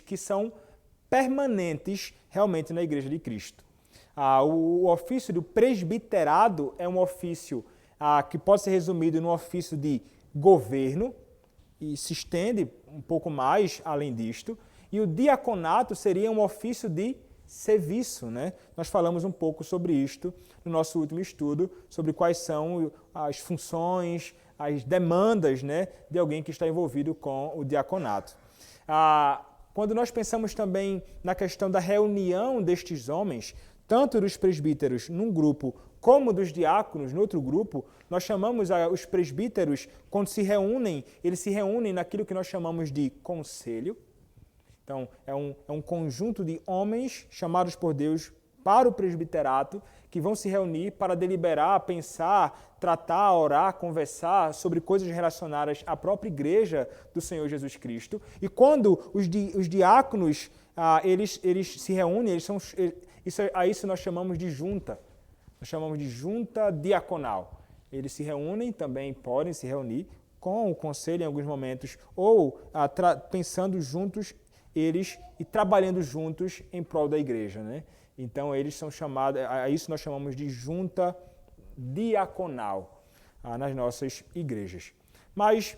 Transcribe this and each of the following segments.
que são permanentes realmente na Igreja de Cristo. O ofício do presbiterado é um ofício que pode ser resumido no ofício de governo, e se estende um pouco mais além disto, e o diaconato seria um ofício de serviço, né? Nós falamos um pouco sobre isto no nosso último estudo, sobre quais são as funções, as demandas, né, de alguém que está envolvido com o diaconato. Quando nós pensamos também na questão da reunião destes homens, tanto dos presbíteros num grupo como dos diáconos no outro grupo, nós chamamos os presbíteros, quando se reúnem, eles se reúnem naquilo que nós chamamos de conselho. Então, é um conjunto de homens chamados por Deus para o presbiterato, que vão se reunir para deliberar, pensar, tratar, orar, conversar sobre coisas relacionadas à própria igreja do Senhor Jesus Cristo. E quando os diáconos, eles se reúnem, a isso nós chamamos de junta. Nós chamamos de junta diaconal. Eles se reúnem, também podem se reunir com o conselho em alguns momentos, ou pensando juntos, eles e trabalhando juntos em prol da igreja, né? Então, eles são chamados, a isso nós chamamos de junta diaconal nas nossas igrejas. Mas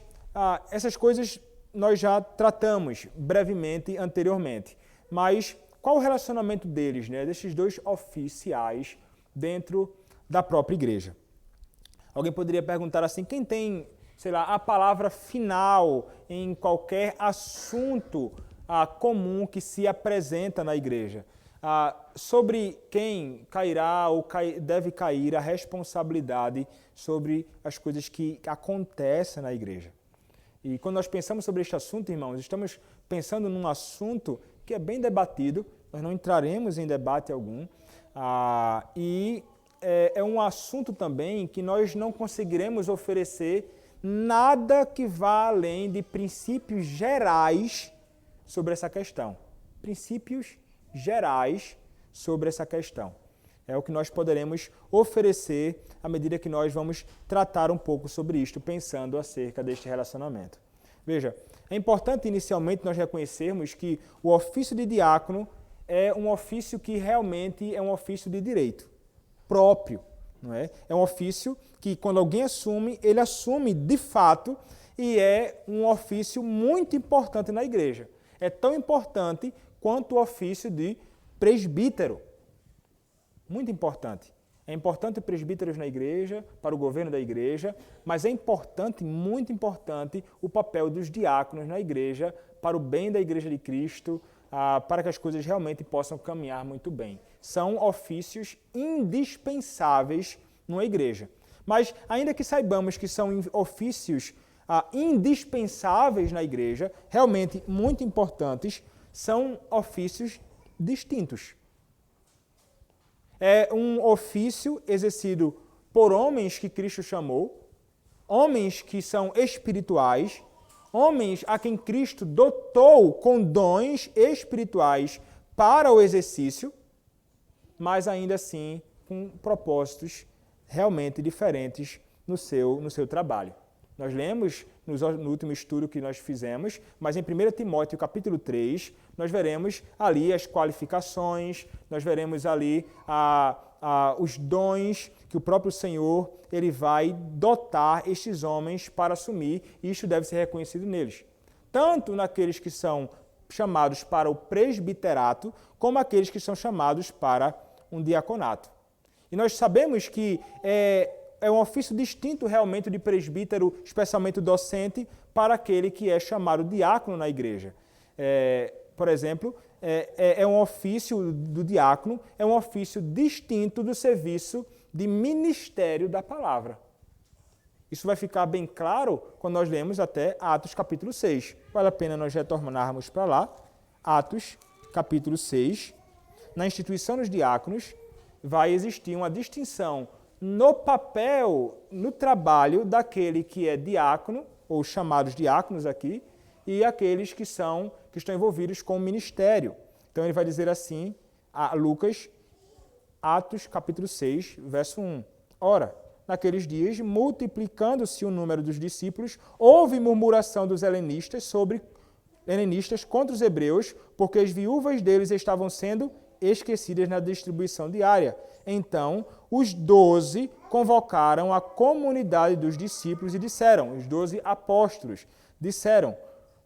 essas coisas nós já tratamos brevemente anteriormente. Mas qual o relacionamento deles, né, desses dois oficiais dentro da própria igreja? Alguém poderia perguntar assim, quem tem, sei lá, a palavra final em qualquer assunto comum que se apresenta na igreja? Sobre quem cairá ou deve cair a responsabilidade sobre as coisas que acontecem na igreja. E quando nós pensamos sobre este assunto, irmãos, estamos pensando num assunto que é bem debatido, nós não entraremos em debate algum, e é um assunto também que nós não conseguiremos oferecer nada que vá além de princípios gerais sobre essa questão. Princípios gerais sobre essa questão. É o que nós poderemos oferecer à medida que nós vamos tratar um pouco sobre isto, pensando acerca deste relacionamento. Veja, é importante inicialmente nós reconhecermos que o ofício de diácono é um ofício que realmente é um ofício de direito próprio, não é? É um ofício que quando alguém assume, ele assume de fato e é um ofício muito importante na igreja. É tão importante quanto o ofício de presbítero. Muito importante. É importante presbíteros na igreja, para o governo da igreja, mas é importante, muito importante, o papel dos diáconos na igreja, para o bem da igreja de Cristo, para que as coisas realmente possam caminhar muito bem. São ofícios indispensáveis numa igreja. Mas, ainda que saibamos que são ofícios indispensáveis na igreja, realmente muito importantes, são ofícios distintos. É um ofício exercido por homens que Cristo chamou, homens que são espirituais, homens a quem Cristo dotou com dons espirituais para o exercício, mas ainda assim com propósitos realmente diferentes no seu trabalho. Nós lemos no último estudo que nós fizemos, mas em 1 Timóteo capítulo 3, nós veremos ali as qualificações, nós veremos ali os dons que o próprio Senhor ele vai dotar estes homens para assumir, e isto deve ser reconhecido neles. Tanto naqueles que são chamados para o presbiterato, como aqueles que são chamados para um diaconato. E nós sabemos que é um ofício distinto realmente de presbítero, especialmente docente, para aquele que é chamado diácono na igreja. Por exemplo, é um ofício do diácono, é um ofício distinto do serviço de ministério da palavra. Isso vai ficar bem claro quando nós lemos até Atos capítulo 6. Vale a pena nós retornarmos para lá. Atos capítulo 6. Na instituição dos diáconos, vai existir uma distinção no papel, no trabalho daquele que é diácono, ou chamados diáconos aqui, e aqueles que estão envolvidos com o ministério. Então ele vai dizer assim, Lucas, Atos capítulo 6, verso 1. Ora, naqueles dias, multiplicando-se o número dos discípulos, houve murmuração dos helenistas sobre helenistas contra os hebreus, porque as viúvas deles estavam sendo esquecidas na distribuição diária. Então, os 12 convocaram a comunidade dos discípulos e disseram, os 12 apóstolos, disseram,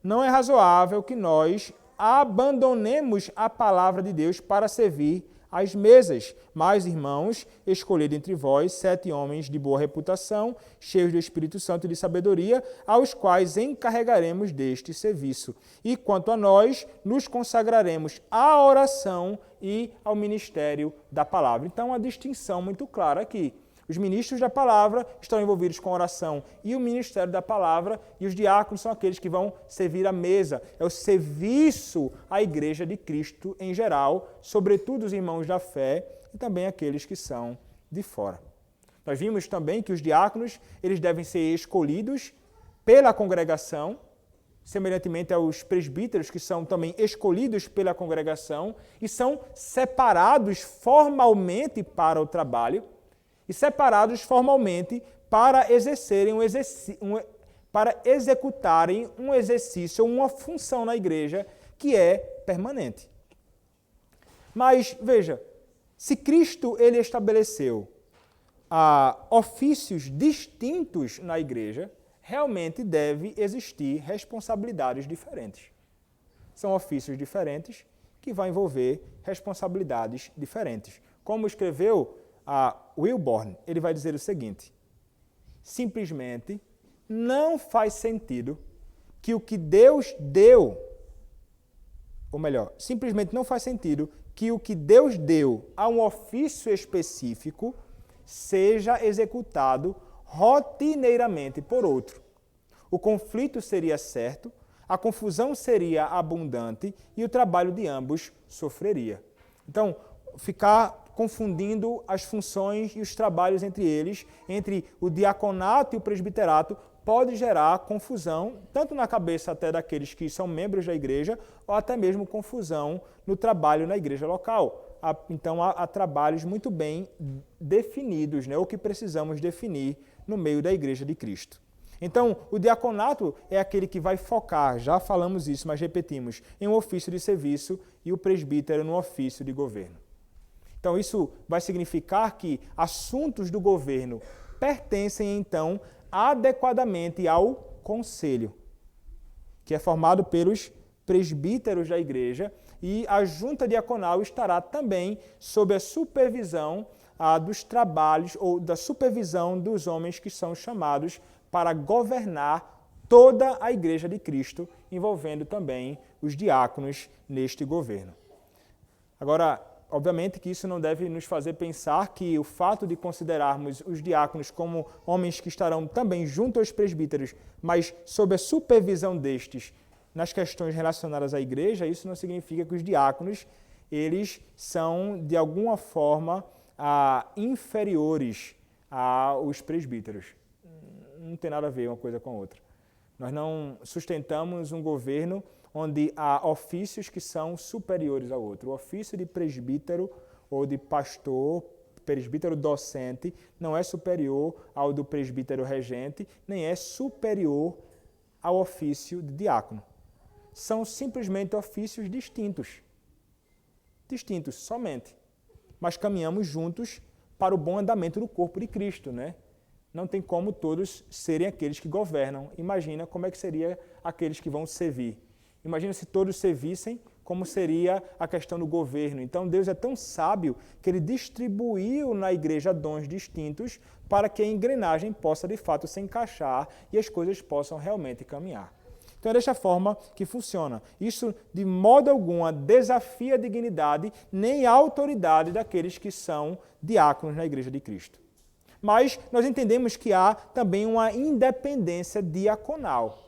não é razoável que nós abandonemos a palavra de Deus para servir às mesas. Mas, irmãos, escolhido entre vós 7 homens de boa reputação, cheios do Espírito Santo e de sabedoria, aos quais encarregaremos deste serviço. E quanto a nós, nos consagraremos à oração e ao ministério da palavra. Então, uma distinção muito clara aqui. Os ministros da palavra estão envolvidos com a oração e o ministério da palavra, e os diáconos são aqueles que vão servir à mesa. É o serviço à igreja de Cristo em geral, sobretudo os irmãos da fé e também aqueles que são de fora. Nós vimos também que os diáconos eles devem ser escolhidos pela congregação, semelhantemente aos presbíteros, que são também escolhidos pela congregação e são separados formalmente para o trabalho, e separados formalmente para executarem um exercício ou uma função na igreja que é permanente. Mas, veja, se Cristo ele estabeleceu ofícios distintos na igreja, realmente deve existir responsabilidades diferentes. São ofícios diferentes que vão envolver responsabilidades diferentes. Como escreveu Wilborn, ele vai dizer o seguinte: simplesmente não faz sentido que o que Deus deu, ou melhor, simplesmente não faz sentido que o que Deus deu a um ofício específico seja executado rotineiramente por outro. O conflito seria certo, a confusão seria abundante e o trabalho de ambos sofreria. Então, ficar confundindo as funções e os trabalhos entre eles, entre o diaconato e o presbiterato, pode gerar confusão, tanto na cabeça até daqueles que são membros da igreja, ou até mesmo confusão no trabalho na igreja local. Então, há trabalhos muito bem definidos, né, ou que precisamos definir no meio da igreja de Cristo. Então, o diaconato é aquele que vai focar, já falamos isso, mas repetimos, em um ofício de serviço e o presbítero no ofício de governo. Então, isso vai significar que assuntos do governo pertencem, então, adequadamente ao conselho, que é formado pelos presbíteros da igreja, e a junta diaconal estará também sob a supervisão dos trabalhos ou da supervisão dos homens que são chamados para governar toda a igreja de Cristo, envolvendo também os diáconos neste governo. Agora, obviamente que isso não deve nos fazer pensar que o fato de considerarmos os diáconos como homens que estarão também junto aos presbíteros, mas sob a supervisão destes nas questões relacionadas à igreja, isso não significa que os diáconos eles são, de alguma forma, inferiores aos presbíteros. Não tem nada a ver uma coisa com a outra. Nós não sustentamos um governo onde há ofícios que são superiores ao outro. O ofício de presbítero ou de pastor, presbítero docente, não é superior ao do presbítero regente, nem é superior ao ofício de diácono. São simplesmente ofícios distintos. Distintos somente. Mas caminhamos juntos para o bom andamento do corpo de Cristo, né? Não tem como todos serem aqueles que governam. Imagina como é que seria aqueles que vão servir. Imagina se todos servissem, como seria a questão do governo. Então, Deus é tão sábio que Ele distribuiu na igreja dons distintos para que a engrenagem possa, de fato, se encaixar e as coisas possam realmente caminhar. Então, é desta forma que funciona. Isso, de modo algum, desafia a dignidade nem a autoridade daqueles que são diáconos na igreja de Cristo. Mas nós entendemos que há também uma independência diaconal,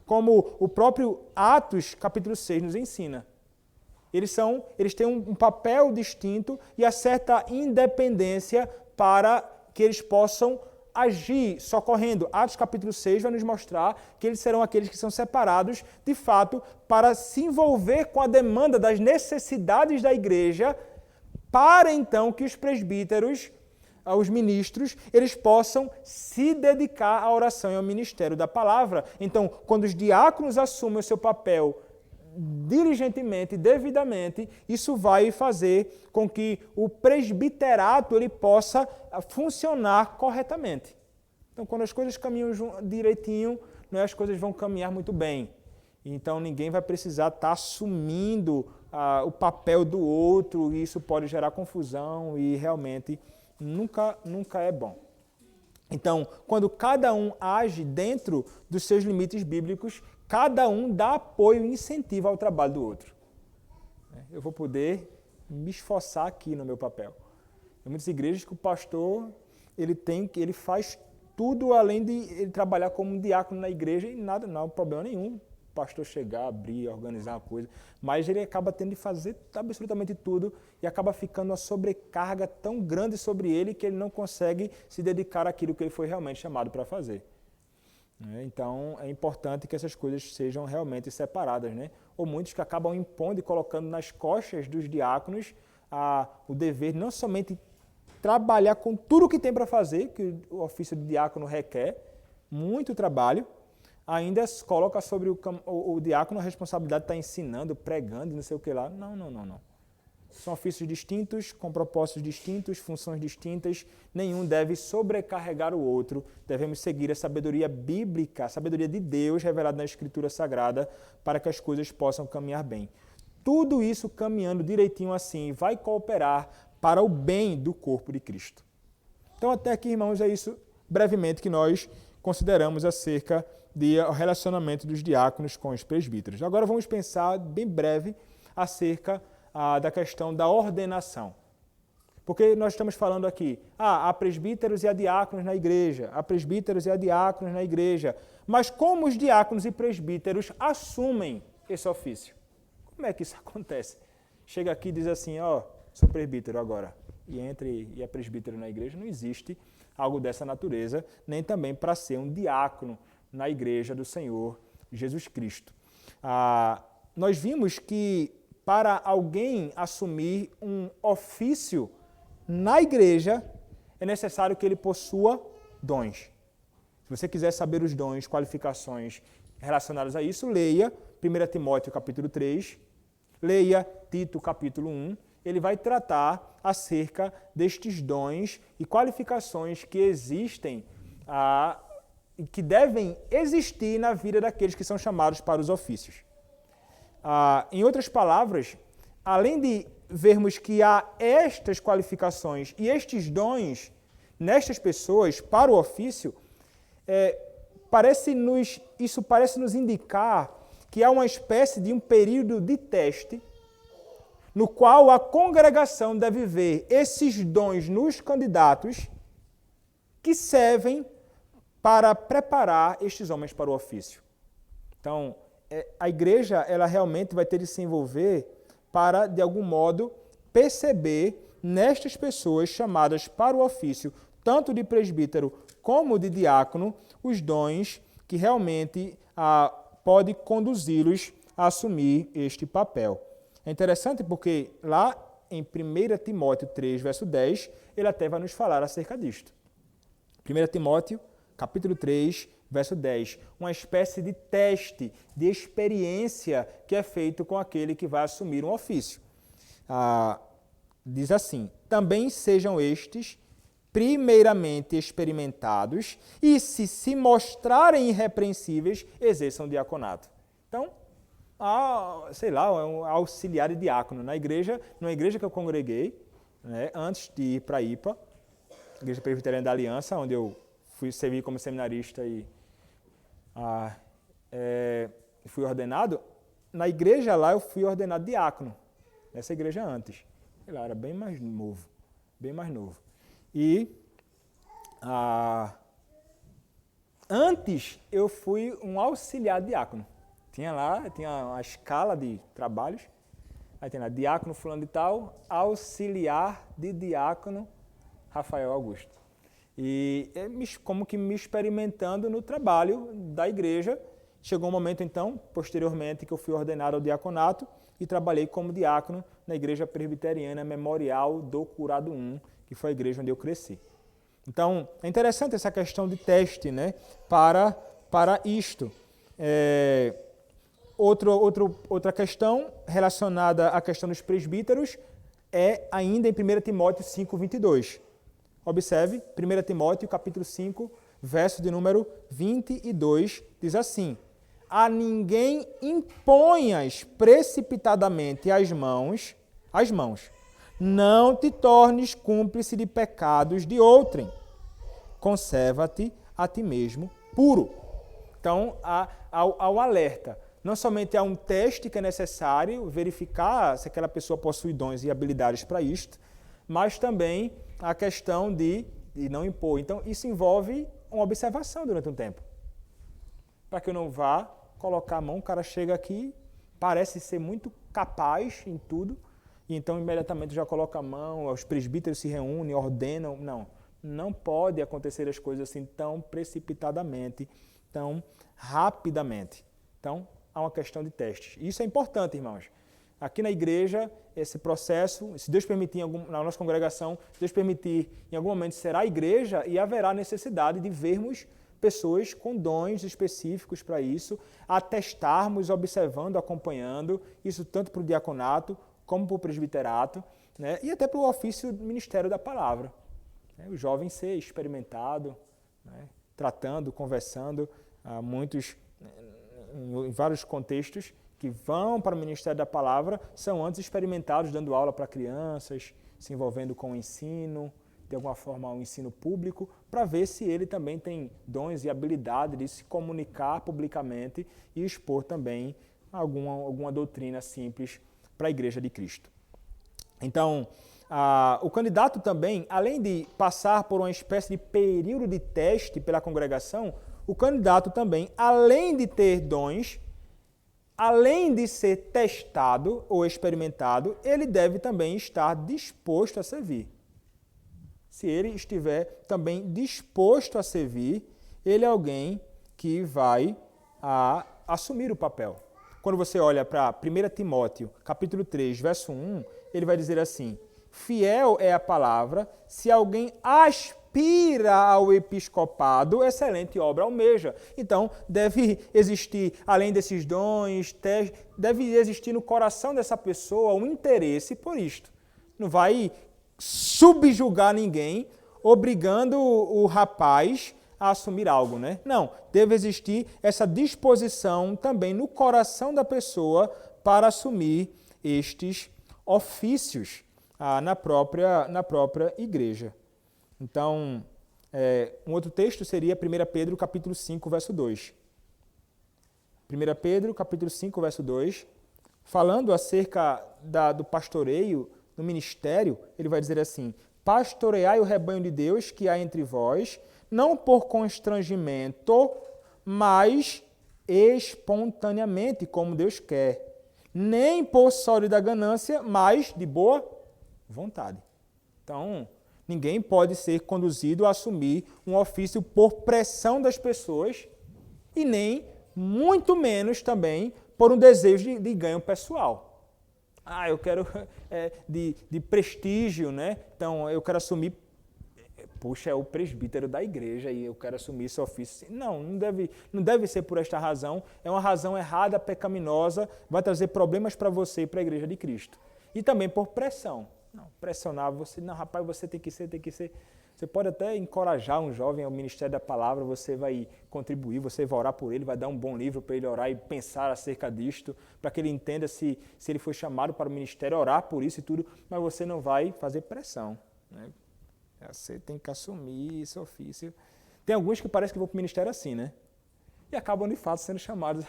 como o próprio Atos, capítulo 6, nos ensina. Eles têm um papel distinto e há certa independência para que eles possam agir socorrendo. Atos, capítulo 6, vai nos mostrar que eles serão aqueles que são separados, de fato, para se envolver com a demanda das necessidades da igreja, para então que os presbíteros os ministros, eles possam se dedicar à oração e ao ministério da palavra. Então, quando os diáconos assumem o seu papel diligentemente, devidamente, isso vai fazer com que o presbiterato ele possa funcionar corretamente. Então, quando as coisas caminham direitinho, as coisas vão caminhar muito bem. Então, ninguém vai precisar estar assumindo o papel do outro, e isso pode gerar confusão e realmente nunca é bom. Então, quando cada um age dentro dos seus limites bíblicos, cada um dá apoio e incentivo ao trabalho do outro. Eu vou poder me esforçar aqui no meu papel. Tem muitas igrejas que o pastor ele faz tudo além de ele trabalhar como um diácono na igreja e nada, não há problema nenhum. O pastor chegar, abrir, organizar uma coisa, mas ele acaba tendo de fazer absolutamente tudo e acaba ficando uma sobrecarga tão grande sobre ele que ele não consegue se dedicar àquilo que ele foi realmente chamado para fazer. Então, é importante que essas coisas sejam realmente separadas, né? Ou muitos que acabam impondo e colocando nas costas dos diáconos o dever não somente trabalhar com tudo o que tem para fazer, que o ofício de diácono requer, muito trabalho, ainda coloca sobre o diácono a responsabilidade de estar ensinando, pregando, não sei o que lá. Não. São ofícios distintos, com propósitos distintos, funções distintas. Nenhum deve sobrecarregar o outro. Devemos seguir a sabedoria bíblica, a sabedoria de Deus revelada na Escritura Sagrada, para que as coisas possam caminhar bem. Tudo isso caminhando direitinho assim vai cooperar para o bem do corpo de Cristo. Então, até aqui, irmãos, é isso brevemente que nós consideramos acerca do relacionamento dos diáconos com os presbíteros. Agora vamos pensar bem breve acerca da questão da ordenação. Porque nós estamos falando aqui, há presbíteros e há diáconos na igreja, há presbíteros e há diáconos na igreja. Mas como os diáconos e presbíteros assumem esse ofício? Como é que isso acontece? Chega aqui e diz assim, sou presbítero agora, e entre e é presbítero na igreja, não existe algo dessa natureza, nem também para ser um diácono na igreja do Senhor Jesus Cristo. Nós vimos que para alguém assumir um ofício na igreja, é necessário que ele possua dons. Se você quiser saber os dons, qualificações relacionadas a isso, leia 1 Timóteo capítulo 3, leia Tito capítulo 1, ele vai tratar acerca destes dons e qualificações que existem e que devem existir na vida daqueles que são chamados para os ofícios. Em outras palavras, além de vermos que há estas qualificações e estes dons nestas pessoas para o ofício, isso parece nos indicar que há uma espécie de um período de teste no qual a congregação deve ver esses dons nos candidatos que servem para preparar estes homens para o ofício. Então, a igreja ela realmente vai ter de se envolver para, de algum modo, perceber nestas pessoas chamadas para o ofício, tanto de presbítero como de diácono, os dons que realmente pode conduzi-los a assumir este papel. É interessante porque lá em 1 Timóteo 3, verso 10, ele até vai nos falar acerca disto. 1 Timóteo, capítulo 3, verso 10, uma espécie de teste, de experiência que é feito com aquele que vai assumir um ofício. Diz assim, também sejam estes primeiramente experimentados e se mostrarem irrepreensíveis, exerçam diaconato. Então, um auxiliar de diácono na igreja, numa igreja que eu congreguei, né, antes de ir para a IPA, Igreja Presbiteriana da Aliança, onde eu fui servir como seminarista e fui ordenado. Na igreja lá eu fui ordenado diácono, nessa igreja antes. Ele era bem mais novo. E antes eu fui um auxiliar diácono. Tinha uma escala de trabalhos. Aí tem lá, diácono fulano de tal, auxiliar de diácono Rafael Augusto. E como que me experimentando no trabalho da igreja. Chegou um momento, então, posteriormente, que eu fui ordenado ao diaconato e trabalhei como diácono na Igreja Presbiteriana Memorial do Curado 1, que foi a igreja onde eu cresci. Então, é interessante essa questão de teste, né, para isto. Outra questão relacionada à questão dos presbíteros é ainda em 1 Timóteo 5:22. Observe, 1 Timóteo capítulo 5, verso de número 22, diz assim: a ninguém imponhas precipitadamente as mãos, não te tornes cúmplice de pecados de outrem, conserva-te a ti mesmo puro. Então, há o alerta. Não somente há um teste que é necessário verificar se aquela pessoa possui dons e habilidades para isto, mas também a questão de não impor. Então, isso envolve uma observação durante um tempo. Para que eu não vá colocar a mão, o cara chega aqui, parece ser muito capaz em tudo, e então imediatamente já coloca a mão, os presbíteros se reúnem, ordenam. Não pode acontecer as coisas assim tão precipitadamente, tão rapidamente. Então, há uma questão de testes. Isso é importante, irmãos. Aqui na igreja, esse processo, se Deus permitir, na nossa congregação, se Deus permitir, em algum momento será igreja e haverá necessidade de vermos pessoas com dons específicos para isso, atestarmos, observando, acompanhando, isso tanto para o diaconato como para o presbiterato, né? E até para o ofício do ministério da palavra. O jovem ser experimentado, né? Tratando, conversando, muitos, em vários contextos, que vão para o Ministério da Palavra, são antes experimentados, dando aula para crianças, se envolvendo com o ensino, de alguma forma o ensino público, para ver se ele também tem dons e habilidade de se comunicar publicamente e expor também alguma doutrina simples para a Igreja de Cristo. Então, o candidato também, além de passar por uma espécie de período de teste pela congregação, o candidato também, além de ter dons, além de ser testado ou experimentado, ele deve também estar disposto a servir. Se ele estiver também disposto a servir, ele é alguém que vai assumir o papel. Quando você olha para 1 Timóteo, capítulo 3, verso 1, ele vai dizer assim: fiel é a palavra, se alguém aspira ao episcopado, excelente obra almeja. Então, deve existir, além desses dons, deve existir no coração dessa pessoa um interesse por isto. Não vai subjugar ninguém, obrigando o rapaz a assumir algo, né? Não, deve existir essa disposição também no coração da pessoa para assumir estes ofícios na própria igreja. Então, um outro texto seria 1 Pedro, capítulo 5, verso 2. 1 Pedro, capítulo 5, verso 2, falando acerca do pastoreio, no ministério, ele vai dizer assim: pastoreai o rebanho de Deus que há entre vós, não por constrangimento, mas espontaneamente, como Deus quer, nem por sólida ganância, mas de boa vontade. Então, ninguém pode ser conduzido a assumir um ofício por pressão das pessoas e nem, muito menos também, por um desejo de ganho pessoal. Eu quero de prestígio, né? Então, eu quero assumir, puxa, é o presbítero da igreja e eu quero assumir esse ofício. Não deve ser por esta razão. É uma razão errada, pecaminosa, vai trazer problemas para você e para a igreja de Cristo. E também por pressão. Não, pressionar você, não, rapaz, você tem que ser. Você pode até encorajar um jovem ao ministério da palavra, você vai contribuir, você vai orar por ele, vai dar um bom livro para ele orar e pensar acerca disto, para que ele entenda se ele foi chamado para o ministério, orar por isso e tudo, mas você não vai fazer pressão, né? Você tem que assumir esse ofício. Tem alguns que parece que vão para o ministério assim, né? E acabam de fato sendo chamados.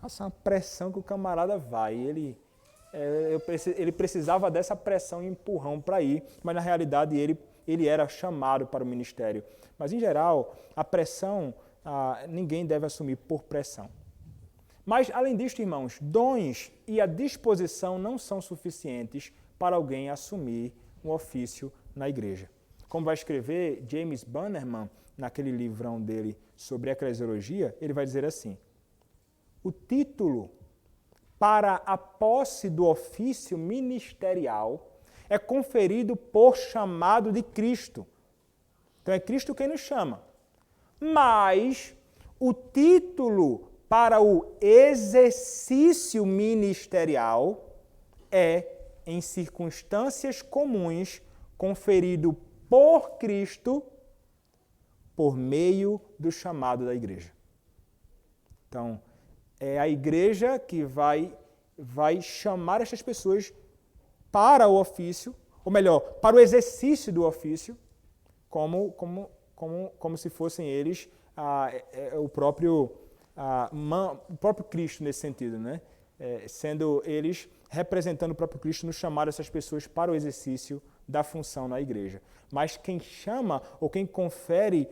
Nossa, uma pressão que o camarada vai, ele precisava dessa pressão e empurrão para ir, mas na realidade ele era chamado para o ministério. Mas, em geral, a pressão, ninguém deve assumir por pressão. Mas, além disto, irmãos, dons e a disposição não são suficientes para alguém assumir um ofício na igreja. Como vai escrever James Bannerman, naquele livrão dele sobre eclesiologia, ele vai dizer assim: o título para a posse do ofício ministerial é conferido por chamado de Cristo. Então é Cristo quem nos chama. Mas o título para o exercício ministerial é, em circunstâncias comuns, conferido por Cristo por meio do chamado da igreja. Então, é a igreja que vai chamar essas pessoas para o ofício, ou melhor, para o exercício do ofício, como se fossem eles o próprio Cristo nesse sentido, né? Sendo eles representando o próprio Cristo no chamar essas pessoas para o exercício da função na igreja. Mas quem chama ou quem confere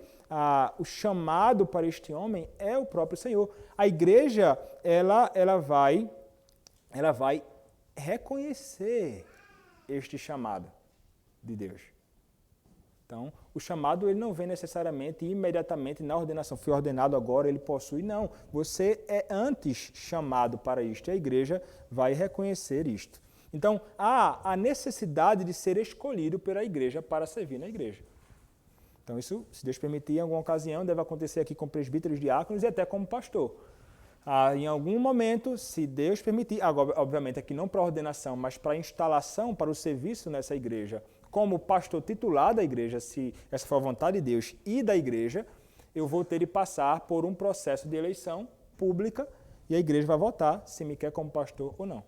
o chamado para este homem é o próprio Senhor. A igreja ela vai reconhecer este chamado de Deus. Então, o chamado ele não vem necessariamente imediatamente na ordenação. Fui ordenado agora, ele possui. Não, você é antes chamado para isto. E a igreja vai reconhecer isto. Então, há a necessidade de ser escolhido pela igreja para servir na igreja. Então, isso, se Deus permitir, em alguma ocasião, deve acontecer aqui com presbíteros, diáconos e até como pastor. Em algum momento, se Deus permitir, agora, obviamente aqui não para ordenação, mas para instalação, para o serviço nessa igreja, como pastor titular da igreja, se essa for a vontade de Deus e da igreja, eu vou ter de passar por um processo de eleição pública e a igreja vai votar se me quer como pastor ou não.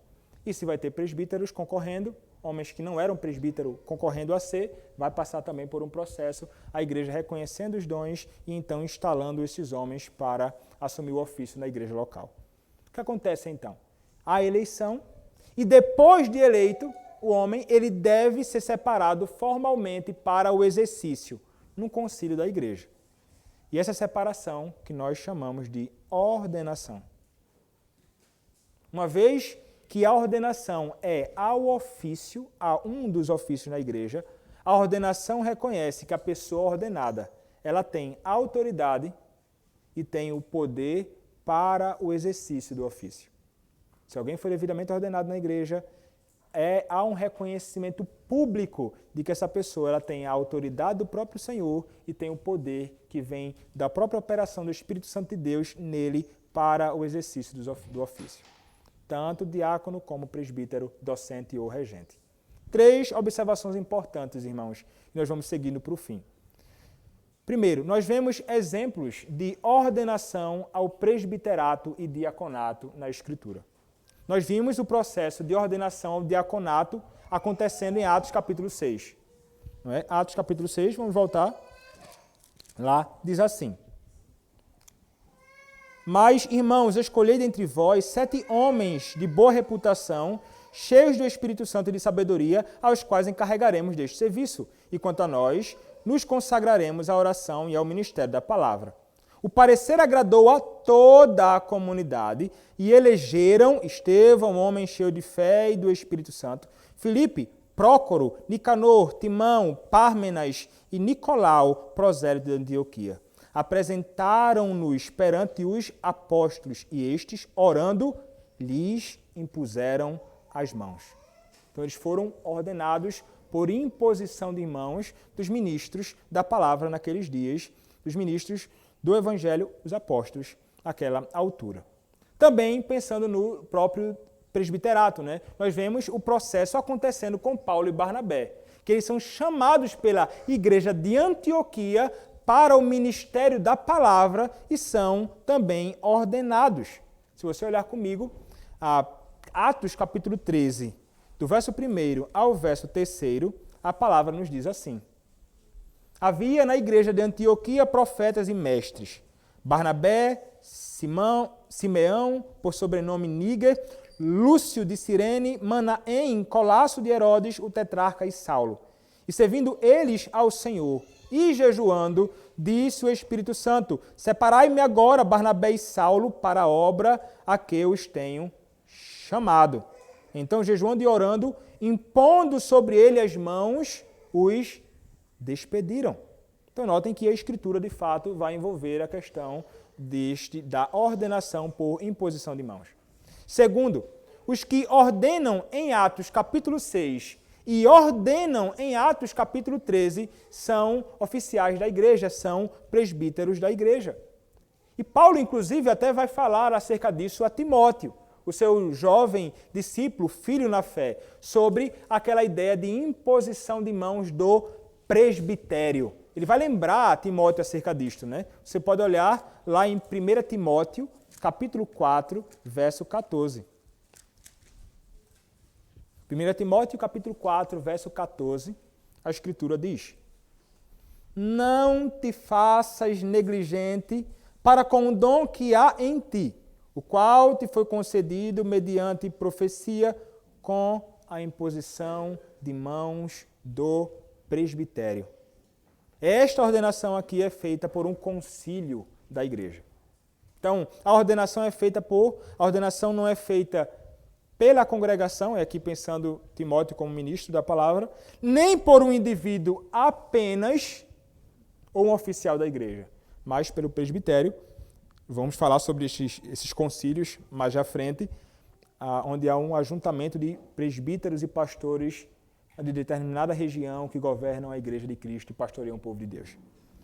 E se vai ter presbíteros concorrendo, homens que não eram presbítero concorrendo a ser, vai passar também por um processo, a igreja reconhecendo os dons e então instalando esses homens para assumir o ofício na igreja local. O que acontece então? A eleição e depois de eleito, o homem ele deve ser separado formalmente para o exercício no concílio da igreja. E essa separação que nós chamamos de ordenação. Uma vez que a ordenação é ao ofício, a um dos ofícios na igreja, a ordenação reconhece que a pessoa ordenada ela tem autoridade e tem o poder para o exercício do ofício. Se alguém for devidamente ordenado na igreja, há um reconhecimento público de que essa pessoa ela tem a autoridade do próprio Senhor e tem o poder que vem da própria operação do Espírito Santo de Deus nele para o exercício do ofício. Tanto diácono como presbítero, docente ou regente. 3 observações importantes, irmãos, e nós vamos seguindo para o fim. Primeiro, nós vemos exemplos de ordenação ao presbiterato e diaconato na Escritura. Nós vimos o processo de ordenação ao diaconato acontecendo em Atos capítulo 6. Não é? Atos capítulo 6, vamos voltar. Lá diz assim: Mas, irmãos, escolhei dentre vós 7 homens de boa reputação, cheios do Espírito Santo e de sabedoria, aos quais encarregaremos deste serviço. E quanto a nós, nos consagraremos à oração e ao ministério da palavra. O parecer agradou a toda a comunidade e elegeram Estevão, homem cheio de fé e do Espírito Santo, Filipe, Prócoro, Nicanor, Timão, Pármenas e Nicolau, prosélito de Antioquia. Apresentaram-nos perante os apóstolos e estes, orando, lhes impuseram as mãos. Então eles foram ordenados por imposição de mãos dos ministros da palavra naqueles dias, dos ministros do Evangelho, os apóstolos, naquela altura. Também pensando no próprio presbiterato, né? Nós vemos o processo acontecendo com Paulo e Barnabé, que eles são chamados pela igreja de Antioquia para o ministério da palavra e são também ordenados. Se você olhar comigo, Atos capítulo 13, do verso 1 ao verso 3, a palavra nos diz assim: Havia na igreja de Antioquia profetas e mestres, Barnabé, Simeão, por sobrenome Níger, Lúcio de Cirene, Manaém, Colasso de Herodes, o tetrarca e Saulo. E servindo eles ao Senhor e jejuando, disse o Espírito Santo: Separai-me agora, Barnabé e Saulo, para a obra a que eu os tenho chamado. Então, jejuando e orando, impondo sobre ele as mãos, os despediram. Então, notem que a Escritura, de fato, vai envolver a questão da ordenação por imposição de mãos. Segundo, os que ordenam em Atos capítulo 6 e ordenam em Atos capítulo 13, são oficiais da igreja, são presbíteros da igreja. E Paulo, inclusive, até vai falar acerca disso a Timóteo, o seu jovem discípulo, filho na fé, sobre aquela ideia de imposição de mãos do presbitério. Ele vai lembrar a Timóteo acerca disto, né? Você pode olhar lá em 1 Timóteo, capítulo 4, verso 14. 1 Timóteo, capítulo 4, verso 14, a Escritura diz: não te faças negligente para com o dom que há em ti, o qual te foi concedido mediante profecia com a imposição de mãos do presbitério. Esta ordenação aqui é feita por um concílio da igreja. Então, a ordenação não é feita pela congregação, é aqui pensando Timóteo como ministro da palavra, nem por um indivíduo apenas ou um oficial da igreja, mas pelo presbitério. Vamos falar sobre esses concílios mais à frente, onde há um ajuntamento de presbíteros e pastores de determinada região que governam a igreja de Cristo e pastoreiam o povo de Deus.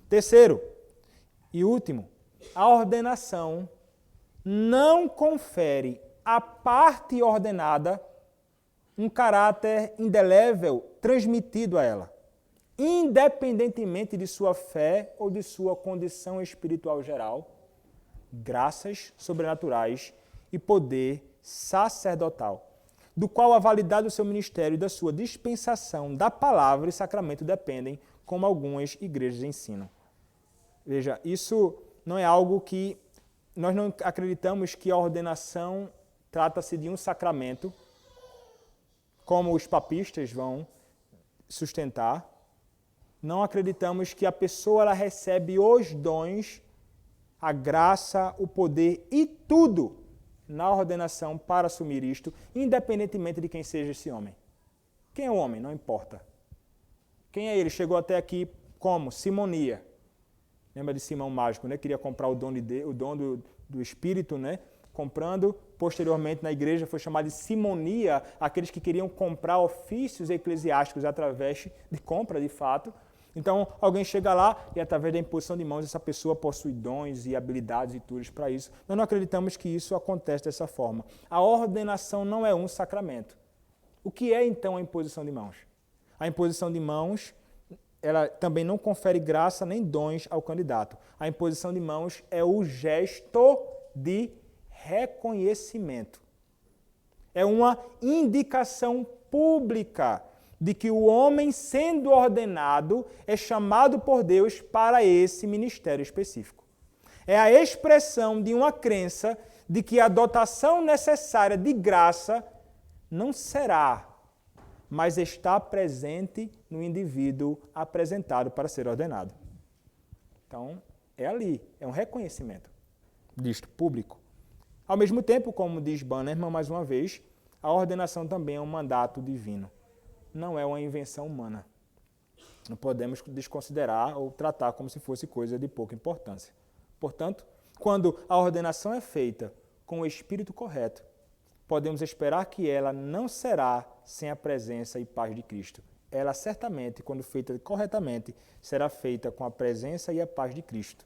Terceiro e último, a ordenação não confere à parte ordenada um caráter indelével transmitido a ela, independentemente de sua fé ou de sua condição espiritual geral, graças sobrenaturais e poder sacerdotal, do qual a validade do seu ministério e da sua dispensação da palavra e sacramento dependem, como algumas igrejas ensinam. Veja, isso não é algo que... Nós não acreditamos que a ordenação trata-se de um sacramento, como os papistas vão sustentar. Não acreditamos que a pessoa ela recebe os dons, a graça, o poder e tudo na ordenação para assumir isto, independentemente de quem seja esse homem. Quem é o homem? Não importa. Quem é ele? Chegou até aqui como? Simonia. Lembra de Simão Mágico, né? Queria comprar o dom do Espírito, né? Comprando. Posteriormente, na igreja, foi chamado de simonia, aqueles que queriam comprar ofícios eclesiásticos através de compra, de fato. Então, alguém chega lá e, através da imposição de mãos, essa pessoa possui dons e habilidades e tudo para isso. Nós não acreditamos que isso acontece dessa forma. A ordenação não é um sacramento. O que é, então, a imposição de mãos? A imposição de mãos, ela também não confere graça nem dons ao candidato. A imposição de mãos é o gesto de reconhecimento. É uma indicação pública de que o homem, sendo ordenado, é chamado por Deus para esse ministério específico. É a expressão de uma crença de que a dotação necessária de graça não será, mas está presente no indivíduo apresentado para ser ordenado. Então, é ali, é um reconhecimento disto público. Ao mesmo tempo, como diz Bannerman mais uma vez, a ordenação também é um mandato divino. Não é uma invenção humana. Não podemos desconsiderar ou tratar como se fosse coisa de pouca importância. Portanto, quando a ordenação é feita com o espírito correto, podemos esperar que ela não será sem a presença e paz de Cristo. Ela certamente, quando feita corretamente, será feita com a presença e a paz de Cristo,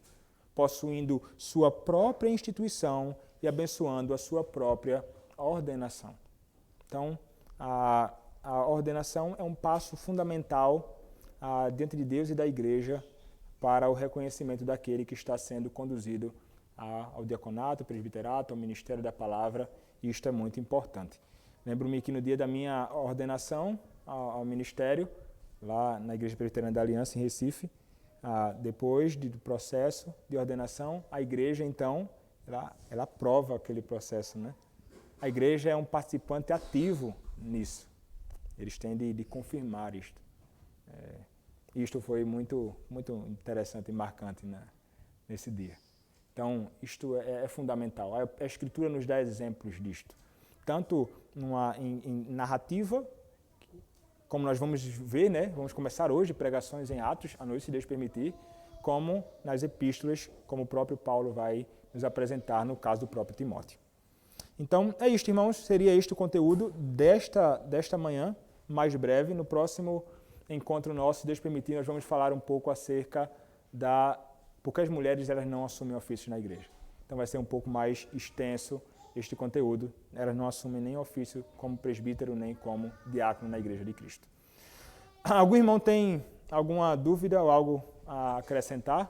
possuindo sua própria instituição e abençoando a sua própria ordenação. Então, a ordenação é um passo fundamental diante de Deus e da igreja para o reconhecimento daquele que está sendo conduzido ao diaconato, ao presbiterato, ao ministério da palavra, e isto é muito importante. Lembro-me que no dia da minha ordenação ao ministério, lá na Igreja Presbiteriana da Aliança, em Recife, depois do processo de ordenação, a igreja, então, ela aprova aquele processo, né? A igreja é um participante ativo nisso. Eles têm de confirmar isto. Isto foi muito, muito interessante e marcante nesse dia. Então, isto é fundamental. A Escritura nos dá exemplos disto. Tanto em narrativa, como nós vamos ver, né? Vamos começar hoje pregações em Atos, à noite, se Deus permitir, como nas epístolas, como o próprio Paulo vai nos apresentar no caso do próprio Timóteo. Então, é isto, irmãos. Seria este o conteúdo desta manhã. mais breve. No próximo encontro nosso, se Deus permitir, nós vamos falar um pouco acerca porque as mulheres elas não assumem ofícios na igreja. Então vai ser um pouco mais extenso este conteúdo. Elas não assumem nem ofício como presbítero, nem como diácono na Igreja de Cristo. Algum irmão tem alguma dúvida ou algo a acrescentar?